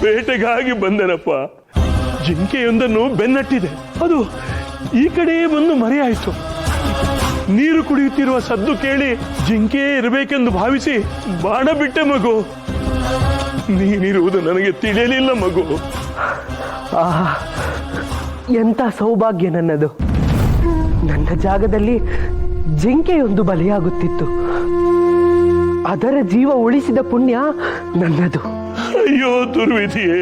ಬೇಟೆಗಾಗಿ ಬಂದೆನಪ್ಪ. ಜಿಂಕೆಯೊಂದನ್ನು ಬೆನ್ನಟ್ಟಿದೆ. ಅದು ಈ ಕಡೆಯೇ ಬಂದು ಮರೆಯಾಯಿತು. ನೀರು ಕುಡಿಯುತ್ತಿರುವ ಸದ್ದು ಕೇಳಿ ಜಿಂಕೆಯೇ ಇರಬೇಕೆಂದು ಭಾವಿಸಿ ಬಾಣ ಬಿಟ್ಟೆ ಮಗು. ನೀನಿರುವುದು ನನಗೆ ತಿಳಿಯಲಿಲ್ಲ ಮಗು. ಎಂಥ ಸೌಭಾಗ್ಯ ನನ್ನದು. ನನ್ನ ಜಾಗದಲ್ಲಿ ಜಿಂಕೆಯೊಂದು ಬಲಿಯಾಗುತ್ತಿತ್ತು. ಅದರ ಜೀವ ಉಳಿಸಿದ ಪುಣ್ಯ ನನ್ನದು. ಅಯ್ಯೋ ದುರ್ವಿಧಿಯೇ,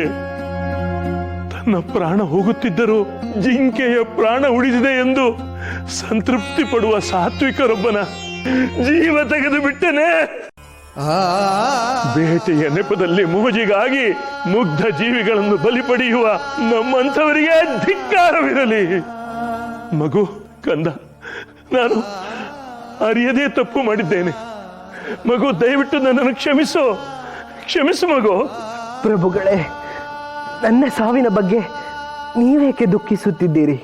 ತನ್ನ ಪ್ರಾಣ ಹೋಗುತ್ತಿದ್ದರೂ ಜಿಂಕೆಯ ಪ್ರಾಣ ಉಳಿದಿದೆ ಎಂದು ಸಂತೃಪ್ತಿ ಪಡುವ ಸಾತ್ವಿಕರೊಬ್ಬನ ಜೀವ ತೆಗೆದು ಬಿಟ್ಟನೆ. ಬೇಟೆಯ ನೆಪದಲ್ಲಿ ಮೋಜಿಗಾಗಿ ಮುಗ್ಧ ಜೀವಿಗಳನ್ನು ಬಲಿ ಪಡೆಯುವ ನಮ್ಮಂಥವರಿಗೆ ಧಿಕ್ಕಾರವಿರಲಿ. ಮಗು, ಕಂದ, ನಾನು ಅರಿಯದೇ ತಪ್ಪು ಮಾಡಿದ್ದೇನೆ. ಮಗು, ದಯವಿಟ್ಟು ನನ್ನನ್ನು ಕ್ಷಮಿಸು. ಕ್ಷಮಿಸು ಮಗು. ಪ್ರಭುಗಳೇ, ನನ್ನ ಸಾವಿನ ಬಗ್ಗೆ ನೀವೇಕೆ ದುಃಖಿಸುತ್ತಿದ್ದೀರಿ?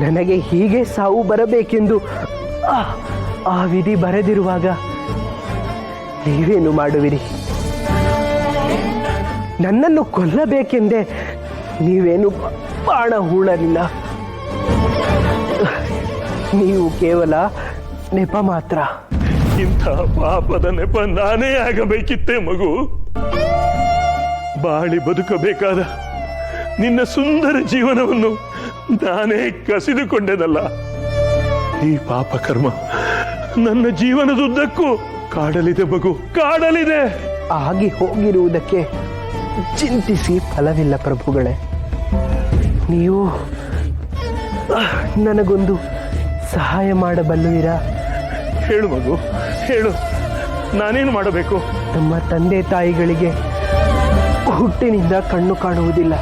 ನನಗೆ ಹೀಗೆ ಸಾವು ಬರಬೇಕೆಂದು ಆ ವಿಧಿ ಬರೆದಿರುವಾಗ ನೀವೇನು ಮಾಡುವಿರಿ? ನನ್ನನ್ನು ಕೊಲ್ಲಬೇಕೆಂದೇ ನೀವೇನು ಬಾಣ ಹೂಳಲಿಲ್ಲ. ನೀವು ಕೇವಲ ನೆಪ ಮಾತ್ರ. ಇಂಥ ಪಾಪದ ನೆಪ ನಾನೇ ಆಗಬೇಕಿತ್ತೆ ಮಗು. ಬಾಳಿ ಬದುಕಬೇಕಾದ ನಿನ್ನ ಸುಂದರ ಜೀವನವನ್ನು ನಾನೇ ಕಸಿದುಕೊಂಡೆನಲ್ಲ. ಈ ಪಾಪ ಕರ್ಮ ನನ್ನ ಜೀವನದುದ್ದಕ್ಕೂ ಕಾಡಲಿದೆ ಮಗು, ಕಾಡಲಿದೆ. ಆಗಿ ಹೋಗಿರುವುದಕ್ಕೆ ಚಿಂತಿಸಿ ಫಲವಿಲ್ಲ ಪ್ರಭುಗಳೇ. ನೀವು ನನಗೊಂದು ಸಹಾಯ ಮಾಡಬಲ್ಲುವಿರಾ? ಹೇಳು ಮಗು, ಹೇಳು. ನಾನೇನು ಮಾಡಬೇಕು? ನಮ್ಮ ತಂದೆ ತಾಯಿಗಳಿಗೆ ಹುಟ್ಟಿನಿಂದ ಕಣ್ಣು ಕಾಣುವುದಿಲ್ಲ.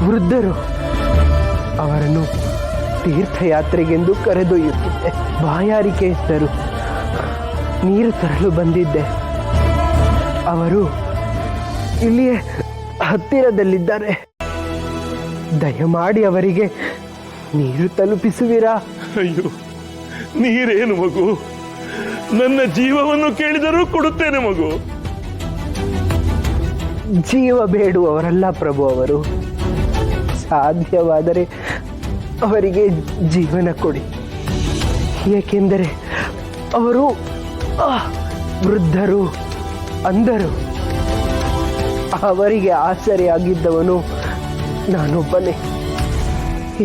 ವೃದ್ಧರು. ಅವರನ್ನು ತೀರ್ಥಯಾತ್ರೆಗೆಂದು ಕರೆದೊಯ್ಯುತ್ತಿದ್ದೆ. ಬಾಯಾರಿಕೆ ಇದ್ದರು. ನೀರು ತರಲು ಬಂದಿದ್ದೆ. ಅವರು ಇಲ್ಲಿಯೇ ಹತ್ತಿರದಲ್ಲಿದ್ದಾರೆ. ದಯಮಾಡಿ ಅವರಿಗೆ ನೀರು ತಲುಪಿಸುವಿರಾ? ಅಯ್ಯೋ, ನೀರೇನು ಮಗು, ನನ್ನ ಜೀವವನ್ನು ಕೇಳಿದರೂ ಕೊಡುತ್ತೇನೆ ಮಗು. ಜೀವ ಬೇಡುವವರಲ್ಲ ಪ್ರಭು ಅವರು. ಸಾಧ್ಯವಾದರೆ ಅವರಿಗೆ ಜೀವನ ಕೊಡಿ. ಏಕೆಂದರೆ ಅವರು ವೃದ್ಧರು, ಅಂಧರು. ಅವರಿಗೆ ಆಸರೆಯಾಗಿದ್ದವನು ನಾನೊಬ್ಬನೇ.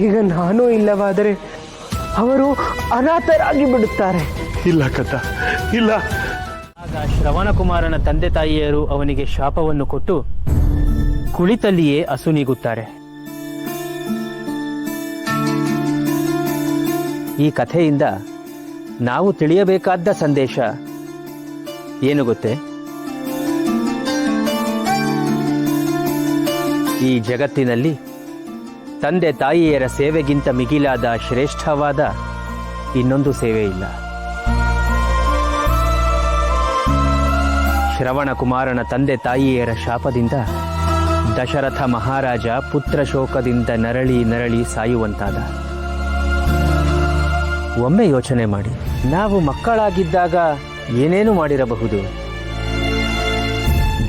ಈಗ ನಾನು ಇಲ್ಲವಾದರೆ ಅವರು ಅನಾಥರಾಗಿ ಬಿಡುತ್ತಾರೆ. ಇಲ್ಲ ಕಥ, ಇಲ್ಲ. ಆಗ ಶ್ರವಣಕುಮಾರನ ತಂದೆ ತಾಯಿಯರು ಅವನಿಗೆ ಶಾಪವನ್ನು ಕೊಟ್ಟು ಕುಳಿತಲ್ಲಿಯೇ ಅಸುನೀಗುತ್ತಾರೆ. ಈ ಕಥೆಯಿಂದ ನಾವು ತಿಳಿಯಬೇಕಾದ ಸಂದೇಶ ಏನು ಗೊತ್ತೇ? ಈ ಜಗತ್ತಿನಲ್ಲಿ ತಂದೆ ತಾಯಿಯರ ಸೇವೆಗಿಂತ ಮಿಗಿಲಾದ ಶ್ರೇಷ್ಠವಾದ ಇನ್ನೊಂದು ಸೇವೆ ಇಲ್ಲ. ಶ್ರವಣಕುಮಾರನ ತಂದೆ ತಾಯಿಯರ ಶಾಪದಿಂದ ದಶರಥ ಮಹಾರಾಜ ಪುತ್ರ ಶೋಕದಿಂದ ನರಳಿ ನರಳಿ ಸಾಯುವಂತಾದ. ಒಮ್ಮೆ ಯೋಚನೆ ಮಾಡಿ, ನಾವು ಮಕ್ಕಳಾಗಿದ್ದಾಗ ಏನೇನು ಮಾಡಿರಬಹುದು?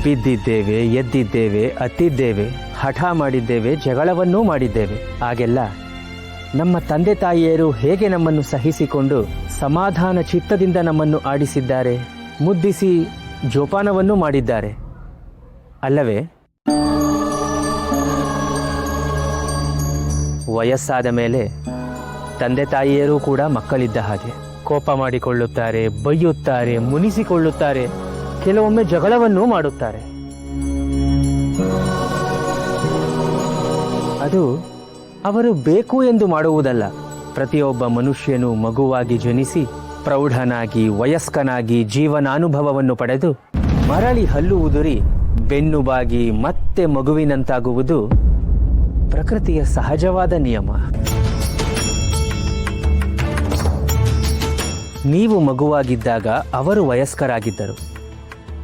ಬಿದ್ದಿದ್ದೇವೆ, ಎದ್ದಿದ್ದೇವೆ, ಅತ್ತಿದ್ದೇವೆ, ಹಠ ಮಾಡಿದ್ದೇವೆ, ಜಗಳವನ್ನೂ ಮಾಡಿದ್ದೇವೆ. ಆಗೆಲ್ಲ ನಮ್ಮ ತಂದೆ ತಾಯಿಯರು ಹೇಗೆ ನಮ್ಮನ್ನು ಸಹಿಸಿಕೊಂಡು ಸಮಾಧಾನ ಚಿತ್ತದಿಂದ ನಮ್ಮನ್ನು ಆಡಿಸಿದ್ದಾರೆ, ಮುದ್ದಿಸಿ ಜೋಪಾನವನ್ನೂ ಮಾಡಿದ್ದಾರೆ ಅಲ್ಲವೇ? ವಯಸ್ಸಾದ ಮೇಲೆ ತಂದೆ ತಾಯಿಯರೂ ಕೂಡ ಮಕ್ಕಳಿದ್ದ ಹಾಗೆ ಕೋಪ ಮಾಡಿಕೊಳ್ಳುತ್ತಾರೆ, ಬೈಯುತ್ತಾರೆ, ಮುನಿಸಿಕೊಳ್ಳುತ್ತಾರೆ, ಕೆಲವೊಮ್ಮೆ ಜಗಳವನ್ನೂ ಮಾಡುತ್ತಾರೆ. ಅದು ಅವರು ಬೇಕು ಎಂದು ಮಾಡುವುದಲ್ಲ. ಪ್ರತಿಯೊಬ್ಬ ಮನುಷ್ಯನು ಮಗುವಾಗಿ ಜನಿಸಿ ಪ್ರೌಢನಾಗಿ ವಯಸ್ಕನಾಗಿ ಜೀವನಾನುಭವವನ್ನು ಪಡೆದು ಮರಳಿ ಹಲ್ಲು ಉದುರಿ ಬೆನ್ನುಬಾಗಿ ಮತ್ತೆ ಮಗುವಿನಂತಾಗುವುದು ಪ್ರಕೃತಿಯ ಸಹಜವಾದ ನಿಯಮ. ನೀವು ಮಗುವಾಗಿದ್ದಾಗ ಅವರು ವಯಸ್ಕರಾಗಿದ್ದರು.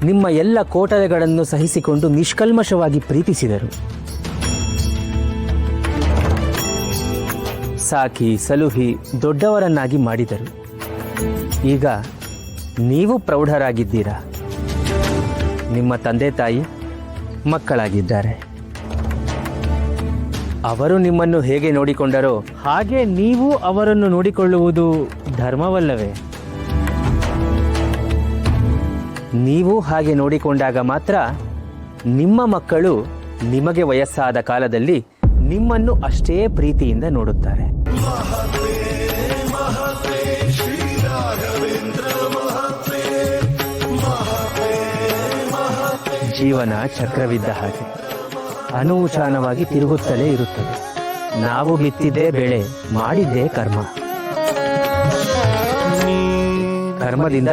ನಿಮ್ಮ ಎಲ್ಲ ಕೋಟಲೆಗಳನ್ನು ಸಹಿಸಿಕೊಂಡು ನಿಷ್ಕಲ್ಮಶವಾಗಿ ಪ್ರೀತಿಸಿದರು. ಸಾಕಿ ಸಲುಹಿ ದೊಡ್ಡವರನ್ನಾಗಿ ಮಾಡಿದರು. ಈಗ ನೀವು ಪ್ರೌಢರಾಗಿದ್ದೀರಾ. ನಿಮ್ಮ ತಂದೆ ತಾಯಿ ಮಕ್ಕಳಾಗಿದ್ದಾರೆ. ಅವರು ನಿಮ್ಮನ್ನು ಹೇಗೆ ನೋಡಿಕೊಂಡರೋ ಹಾಗೆ ನೀವು ಅವರನ್ನು ನೋಡಿಕೊಳ್ಳುವುದು ಧರ್ಮವಲ್ಲವೇ? ನೀವು ಹಾಗೆ ನೋಡಿಕೊಂಡಾಗ ಮಾತ್ರ ನಿಮ್ಮ ಮಕ್ಕಳು ನಿಮಗೆ ವಯಸ್ಸಾದ ಕಾಲದಲ್ಲಿ ನಿಮ್ಮನ್ನು ಅಷ್ಟೇ ಪ್ರೀತಿಯಿಂದ ನೋಡುತ್ತಾರೆ. ಜೀವನ ಚಕ್ರವಿದ್ದ ಹಾಗೆ ಅನೂಚಾನವಾಗಿ ತಿರುಗುತ್ತಲೇ ಇರುತ್ತದೆ. ನಾವು ಬಿತ್ತಿದ್ದೇ ಬೆಳೆ, ಮಾಡಿದ್ದೇ ಕರ್ಮ. ಕರ್ಮದಿಂದ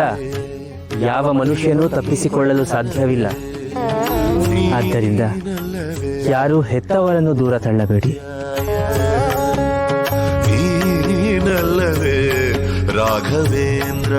ಯಾವ ಮನುಷ್ಯನೂ ತಪ್ಪಿಸಿಕೊಳ್ಳಲು ಸಾಧ್ಯವಿಲ್ಲ. ಆದ್ದರಿಂದ ಯಾರೂ ಹೆತ್ತವರನ್ನು ದೂರ ತಳ್ಳಬೇಡಿ. ನೀನಲ್ಲವೇ ರಾಘವೇಂದ್ರ